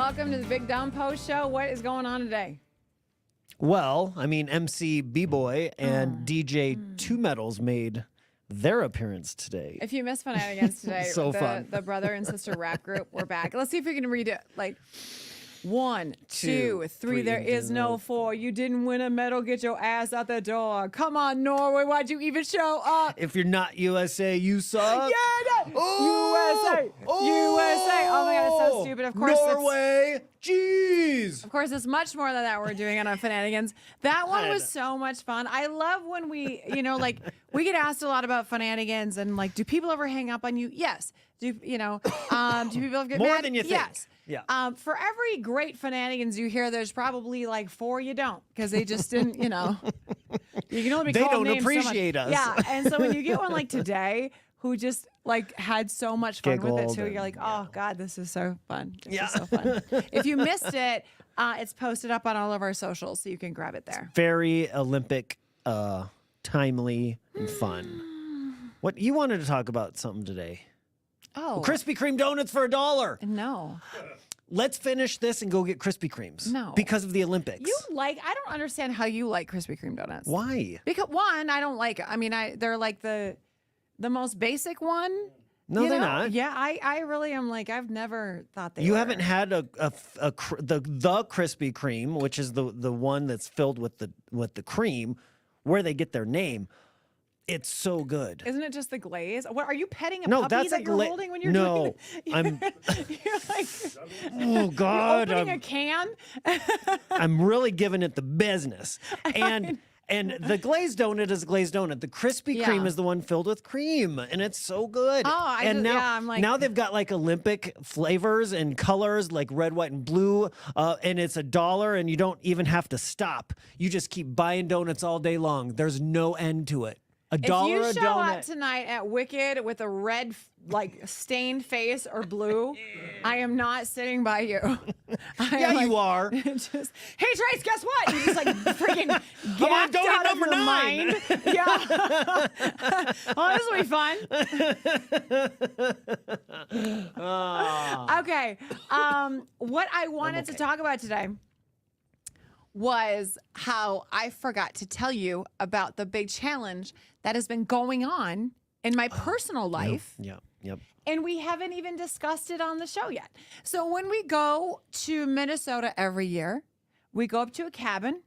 welcome to the Big Dumb Post Show. What is going on today? Well, I mean, MC B-Boy and DJ Two Metals made their appearance today. If you missed Fanatics today, So fun. The brother and sister rap group, we're back. Let's see if we can read it. Like, 1, 2, 3. There is no 4. You didn't win a medal. Get your ass out the door. Come on, Norway. Why'd you even show up? If you're not USA, you suck. Yeah, USA. USA. Oh my God, it's so stupid. Of course, Norway. Jeez. Of course, it's much more than that we're doing on Fananigans. That one was so much fun. I love when we, like, we get asked a lot about Fananigans and, like, do people ever hang up on you? Yes. Do people ever get More mad? than you think. Yes. Yeah. For every great Fananigans you hear, there's probably like 4 you don't, because they just didn't, You can only be They called don't names appreciate so us. much. Yeah. And so when you get one like today, who just like had so much fun with it Giggled too, you're like, and, oh God, this is so fun. This Yeah. is so fun. If you missed it, it's posted up on all of our socials, so you can grab it there. Very Olympic, timely, and fun. What you wanted to talk about something today? Oh, Krispy Kreme donuts for $1. no. Let's finish this and go get Krispy Kremes. No. Because of the Olympics. I don't understand how you like Krispy Kreme donuts. Why? Because one, I don't like. I mean, they're like the most basic one. No, they're not. Yeah, I really am like, I've never thought they You were. haven't had the Krispy Kreme, which is the one that's filled with the cream, where they get their name. It's so good. Isn't it just the glaze? What are you petting a No, puppy that's that a you're holding when you're No, doing I'm. You're like, Oh God, you're opening a can. I'm really giving it the business. And the glazed donut is a glazed donut. The Krispy Yeah. Kreme is the one filled with cream, and it's so good. Oh, I'm like, now they've got like Olympic flavors and colors like red, white, and blue, and it's $1, and you don't even have to stop. You just keep buying donuts all day long. There's no end to it. $1 if you a show up donut. tonight at Wicked with a red, like stained face or blue, I am not sitting by you. Yeah, you are. Just, hey Trace, guess what? You just like freaking I'm on gapped donut out of number your 9. mind. Yeah. Oh, this will be fun. Okay. What I wanted to talk about today was how I forgot to tell you about the big challenge that has been going on in my personal life. Yep. And we haven't even discussed it on the show yet. So when we go to Minnesota every year, we go up to a cabin.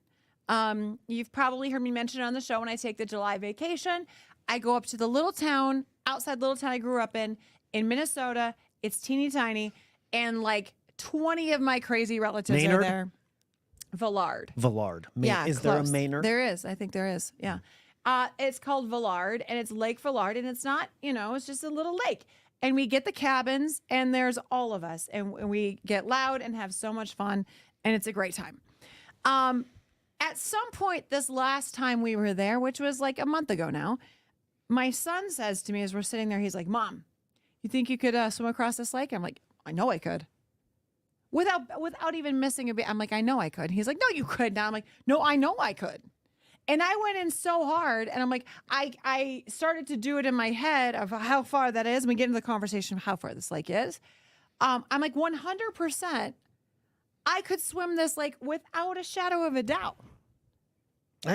You've probably heard me mention it on the show when I take the July vacation. I go up to the little town, outside little town I grew up in Minnesota. It's teeny tiny. And like 20 of my crazy relatives Maynard? are there. Villard. Yeah. Is there a Maynard? There is. I think there is. Yeah. It's called Villard, and it's Lake Villard, and it's not, it's just a little lake. And we get the cabins, and there's all of us, and we get loud and have so much fun, and it's a great time. At some point this last time we were there, which was like a month ago now, my son says to me as we're sitting there, he's like, Mom, you think you could swim across this lake? I'm like, I know I could. Without even missing a beat, I'm like, I know I could. He's like, no, you could. Now I'm like, no, I know I could. And I went in so hard, and I'm like, I started to do it in my head of how far that is. And we get into the conversation of how far this lake is. I'm like, 100%, I could swim this lake without a shadow of a doubt.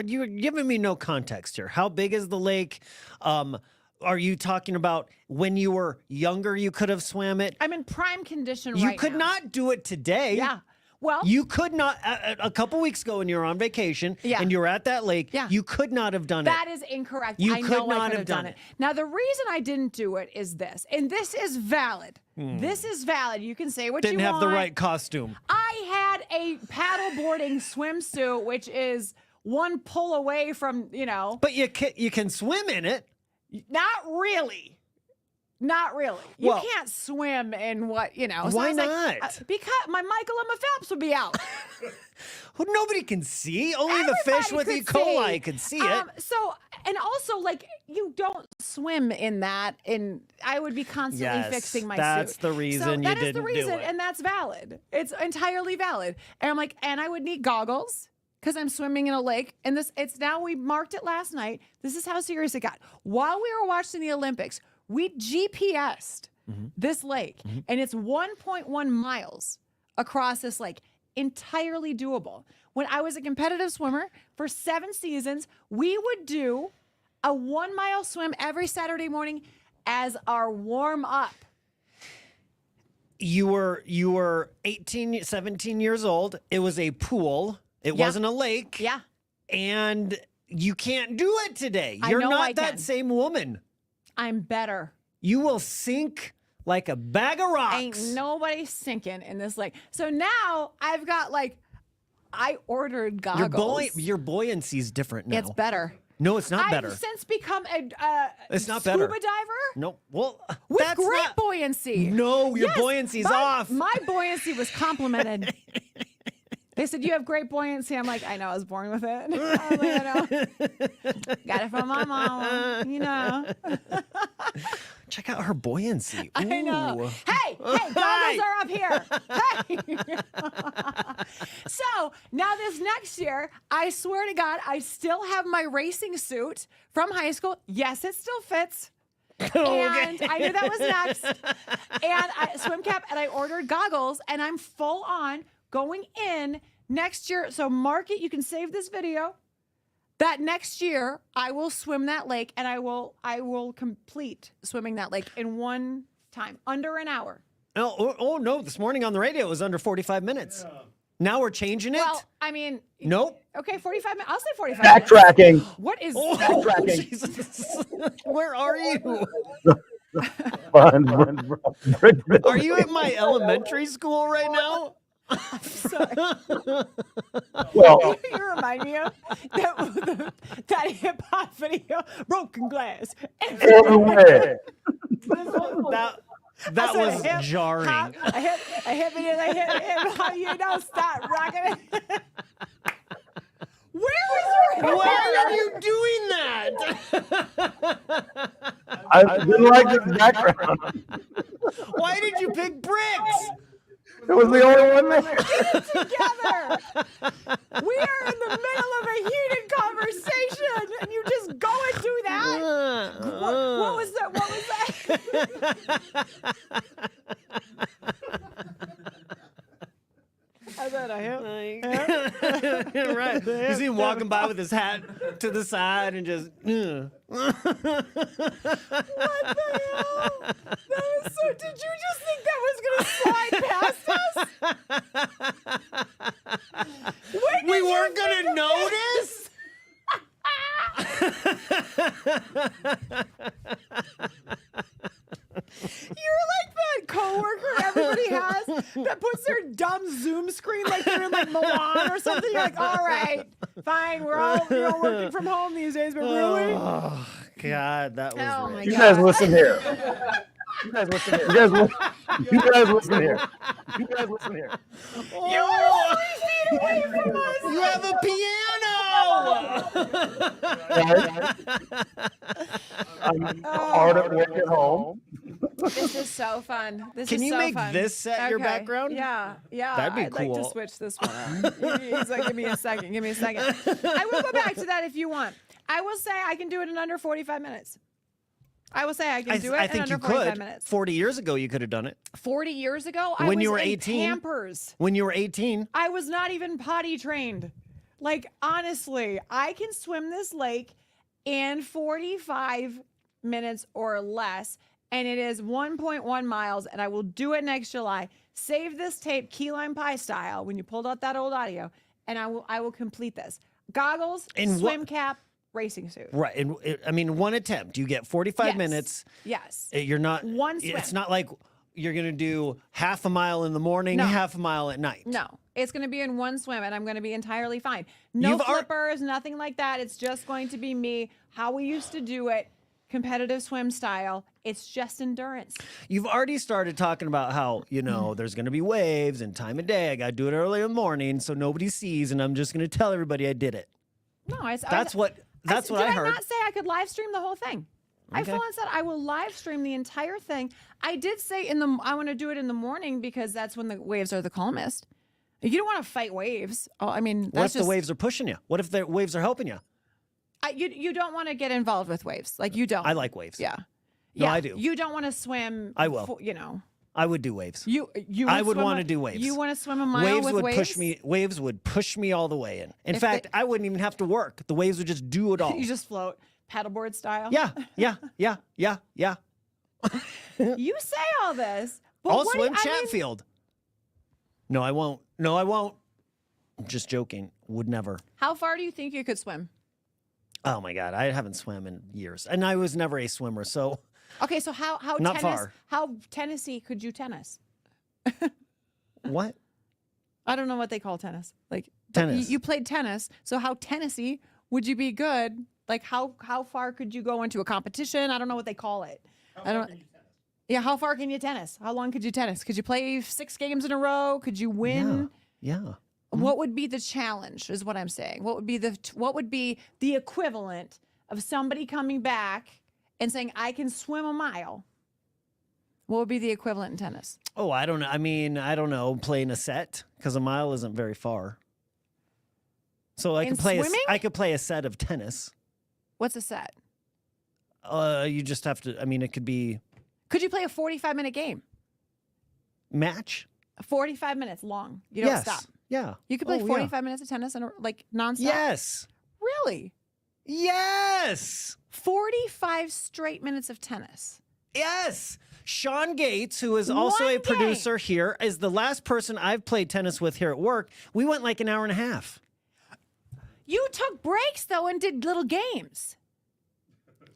You're giving me no context here. How big is the lake? Are you talking about when you were younger, you could have swam it? I'm in prime condition You right could now. not do it today. Yeah. Well, You could not, a couple weeks ago when you were on vacation and you were at that lake, you could not have done it. that is incorrect. You I could know not I could have done it. Now, the reason I didn't do it is this, and this is valid. This is valid. You can say what Didn't you have want. the right costume. I had a paddleboarding swimsuit, which is one pull away from, But you can swim in it. Not really. Not really. You Well, can't swim in what, So why I was like, not? because my Michael Emma Phelps would be out. Well, nobody can see. Only the Everybody fish with E. could coli see. could see it. So, and also, like, you don't swim in that, and I would be constantly Yes, fixing my that's suit. the reason so you that is didn't the do reason, it. and that's valid. It's entirely valid. And I'm like, and I would need goggles because I'm swimming in a lake. And we marked it last night. This is how serious it got. While we were watching the Olympics, we GPS'd this lake, and it's 1.1 miles across this lake. Entirely doable. When I was a competitive swimmer for 7 seasons, we would do a 1 mile swim every Saturday morning as our warm up. You were 18, 17 years old. It was a pool. It wasn't a lake. Yeah. And you can't do it today. I You're know I not that can. same woman. I'm better. You will sink like a bag of rocks. Ain't nobody sinking in this lake. So now I've got I ordered goggles. Your buoyancy is different now. It's better. No, it's not better. I've since become a It's not scuba better. diver No, well, with that's great not. buoyancy. No, your Yes, buoyancy's my- off. My buoyancy was complimented. They said, you have great buoyancy. I'm like, I know, I was born with it. I was like, I know. Got it from my mom, you know. Check out her buoyancy. I know. Ooh. Hey, goggles are up here. Hey. So now this next year, I swear to God, I still have my racing suit from high school. Yes, it still fits. And I knew that was next. And I swim cap, and I ordered goggles, and I'm full on going in next year. So mark it. You can save this video. That next year, I will swim that lake, and I will complete swimming that lake in one time, under an hour. Oh, no. This morning on the radio, it was under 45 minutes. Yeah. Now we're changing it? Well, I mean, nope. Okay, 45 minutes. I'll say 45 minutes. Backtracking. What is Backtracking. Jesus. Where are you? Fun. Are you at my elementary school right now? Sorry. Well, You remind me of that hip hop video, Broken Glass. everywhere. That I said was a hip jarring. hop, a hip video, a hip hop, you don't stop rocking it. Where was your Why are you doing that? I didn't like this background. Why did you pick bricks? It was the only one there. together? We are in the middle of a heated conversation, and you just go and do that? What was that? What was that? I said a hip. Right. You see him walking by with his hat to the side and just. What the hell? That was so. Did you just think that was going to slide past us? When We did weren't you going to notice? You're like that coworker everybody has that puts their dumb Zoom screen like they're in like Milan or something. You're like, all right, fine, we're all working from home these days, but really? Oh, God, that was Oh, rich. my You God. guys listen here. You guys listen here. You guys listen here. You guys listen here. Oh, 3 feet away from us. you have a piano! I'm hard at work at home. This is so fun. This Can is you so make fun. this set your Okay. background? Yeah. That'd be I'd like to cool. switch this one up. He's like, give me a second. I will go back to that if you want. I will say I can do it in under 45 minutes. I will say I can do it I in think under you 45 could. minutes. 40 years ago, you could have done it. 40 years ago, I When was you were in 18? Pampers. When you were 18, I was not even potty trained. Like, honestly, I can swim this lake in 45 minutes or less, and it is 1.1 miles, and I will do it next July. Save this tape, key lime pie style, when you pulled out that old audio, and I will complete this. Goggles, And swim cap, racing suit. right? And I mean, one attempt, you get 45 Yes. minutes. Yes. You're not One It's swim. not like you're gonna do half a mile in the morning, No. half a mile at night. No, it's going to be in one swim, and I'm going to be entirely fine. No You've ar- flippers, nothing like that. It's just going to be me, how we used to do it, competitive swim style. It's just endurance. You've already started talking about how, there's going to be waves and time of day. I got to do it early in the morning so nobody sees, and I'm just going to tell everybody I did it. No, That's what I did heard. I not say I could live stream the whole thing? I Okay. full on said I will live stream the entire thing. I did say I want to do it in the morning because that's when the waves are the calmest. You don't want to fight waves. Oh, I mean, What if that's the just waves are pushing you? What if the waves are helping you? you don't want to get involved with waves. Like you don't. I like waves. Yeah. No, Yeah, I do. You don't want to swim. I will. I would do waves. You I would swim want to do waves. You want to swim a mile with waves? Waves would push me all the way in. In If fact, I wouldn't even have to work. The waves would just do it all. You just float paddleboard style. Yeah. You say all this, but I'll what swim I mean, Chatfield. No, I won't. No, I won't. I'm just joking. Would never. how far do you think you could swim? Oh my God, I haven't swam in years, and I was never a swimmer. So Okay, so how Not tennis? far. How Tennessee could you tennis? what? I don't know what they call tennis. Like Tennis. You played tennis, so how Tennessee would you be good? Like how far could you go into a competition? I don't know what they call it. I don't. Yeah, how far can you tennis? How long could you tennis? Could you play 6 games in a row? Could you win? Yeah. What would be the challenge? Is what I'm saying. What would be the equivalent of somebody coming back and saying, "I can swim a mile"? What would be the equivalent in tennis? Oh, I don't know. I mean, I don't know. Playing a set because a mile isn't very far. So I In could play. swimming? I could play a set of tennis. What's a set? You just have to. I mean, it could be Could you play a 45-minute game? match. 45 minutes long. You don't stop. Yeah. You could play Oh, 45 minutes of tennis and like nonstop. Yes. Really? Yes. 45 straight minutes of tennis. Yes. Sean Gates, who is also a One game. producer here, is the last person I've played tennis with here at work. We went like an hour and a half. You took breaks though and did little games.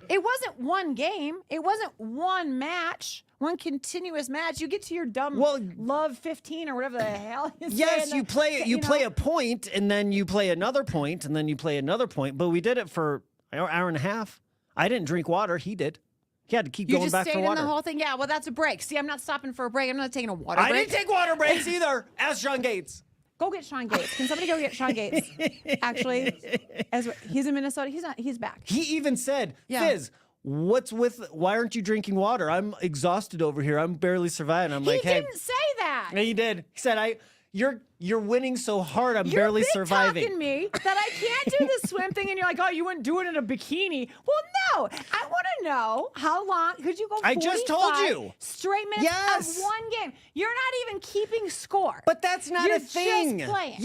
It wasn't one game. It wasn't one match, one continuous match. You get to your dumb love 15 or whatever the hell. Yes, you play play a point, and then you play another point, and then you play another point. But we did it for an hour and a half. I didn't drink water. He did. He had to keep going back for stayed in water. the whole thing. Yeah, well, that's a break. See, I'm not stopping for a break. I'm not taking a water break. I didn't take water breaks either. Ask Sean Gates. Go get Sean Gates. Can somebody go get Sean Gates? Actually, he's in Minnesota. He's not. He's back. He even said, Yeah. Fizz, why aren't you drinking water? I'm exhausted over here. I'm barely surviving. I'm like, He hey. didn't say that. And he did. He said, you're winning so hard. I'm You're barely big surviving. talking me that I can't do the swim thing, and you're like, oh, you wouldn't do it in a bikini. Well, no. I want to know how long could you go? I just told 45 you. straight minutes Yes. of one game. You're not even keeping score. But that's not You're a thing. Just playing.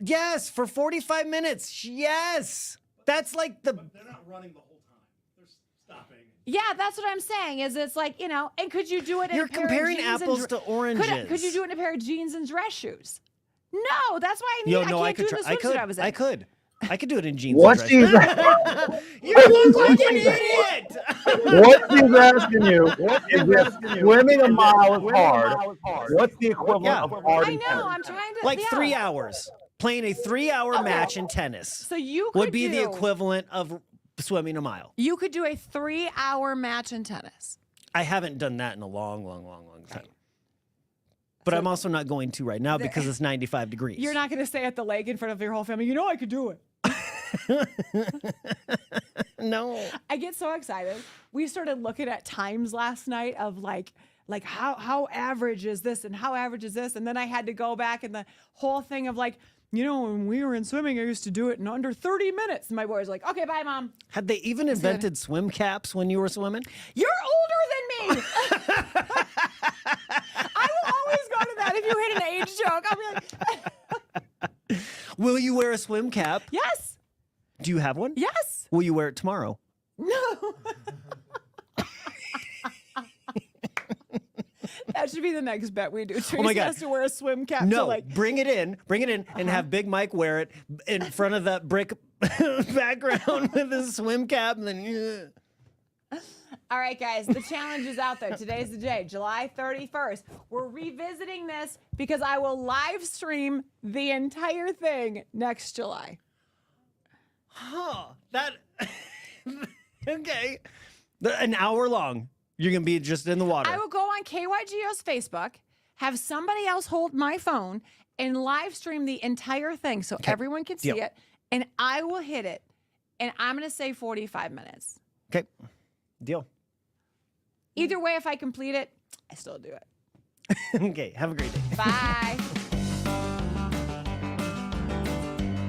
Yes, for 45 minutes. Yes. That's like the They're not running the whole time. They're stopping. Yeah, that's what I'm saying. Is it's like, and could you do it? In You're a pair of comparing jeans apples and to oranges. Could you do it in a pair of jeans and dress shoes? No, that's why I I can't could do it in try. the swimsuit I was in. I could do it in jeans. What and she's dress. You look like an idiot. what she's asking you is if swimming a mile is hard, what's the equivalent Yeah. of hard I in know. tennis? I'm trying to Like yeah. 3 hours. Playing a 3-hour match in tennis So you could would be the do- equivalent of swimming a mile. You could do a 3-hour match in tennis. I haven't done that in a long time. But I'm also not going to right now because it's 95 degrees. You're not going to stay at the lake in front of your whole family. You know I could do it. No. I get so excited. We started looking at times last night of like how average is this and how average is this, and then I had to go back and the whole thing of like, when we were in swimming, I used to do it in under 30 minutes. And my boy's like, okay, bye, Mom. Had they even invented swim caps when you were swimming? You're older than me. I will always go to that if you hit an age joke. I'll be like, Will you wear a swim cap? yes, Do you have one? yes. Will you wear it tomorrow? No. That should be the next bet we do. Tracy my God. has to wear a swim cap. No, To like, bring it in, and have Big Mike wear it in front of that brick background with his swim cap, and then. all right, guys, the challenge is out there. Today's the day, July 31st. We're revisiting this because I will live stream the entire thing next July. Huh. That. Okay. An hour long. You're going to be just in the water. I will go on KYGO's Facebook, have somebody else hold my phone, and live stream the entire thing so everyone can see Deal. it. And I will hit it. And I'm going to say 45 minutes. Okay. Deal. Either way, if I complete it, I still do it. Okay. Have a great day. Bye.